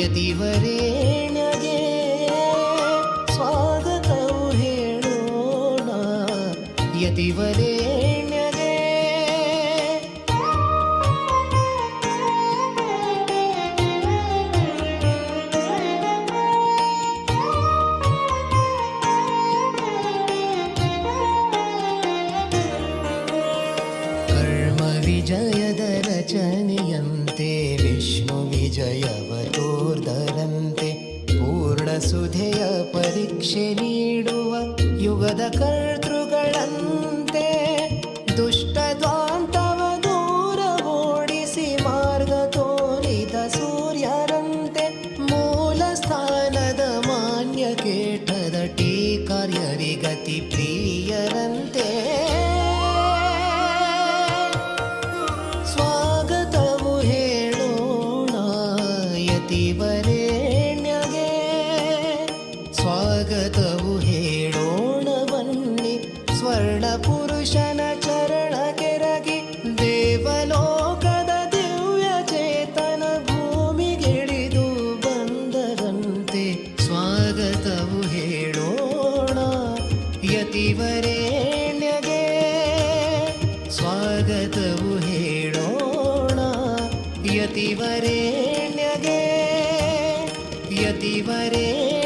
ಯತಿವರೇಣ್ಯಗೆ ಸ್ವಾಗತವು ಹೇಳೋಣ. ಯತಿವರೇಣ್ಯಗೆ ಕರ್ಮ ವಿಜಯದ ರಚನೆಯಂತೆ ವಿಷ್ಣು ವಿಜಯವ ತೋರ್ದರಂತೆ ಪೂರ್ಣಸುಧೆಯ ಪರೀಕ್ಷೆ ನೀಡುವ ಯುಗದ ಕರ್ತೃಗಳಂತೆ ದುಷ್ಟ ದ್ವಾಂತವ ದೂರ ಓಡಿಸಿ ಮಾರ್ಗ ತೋರಿದ ಸೂರ್ಯರಂತೆ ಮೂಲ ಸ್ಥಾನದ ಮಾನ್ಯ ಕೇಟದ ಟೀಕಾರ್ಯರಿಗತಿ ಪ್ರಿಯರಂತೆ ಸ್ವಾಗತವು ಹೇಳೋಣ ಯತಿವರೇಣ್ಯಗೆ. ಸ್ವಾಗತವು ಹೇಳೋಣ ಬನ್ನಿ ಸ್ವರ್ಣ ಪುರುಷನ ಚರಣ ಕೆರಗಿ ದೇವಲೋಕದ ದಿವ್ಯ ಚೇತನ ಭೂಮಿಗಿಳಿದು ಬಂದರಂತೆ. ಸ್ವಾಗತವು ಹೇಳೋಣ ಯತಿವರೇಣ್ಯಗೆ. ಸ್ವಾಗತವು ಹೇಳೋಣ ಯತಿವರೇಣ್ಯಗೆ. ಯತಿವರೇಣ್ಯಗೆ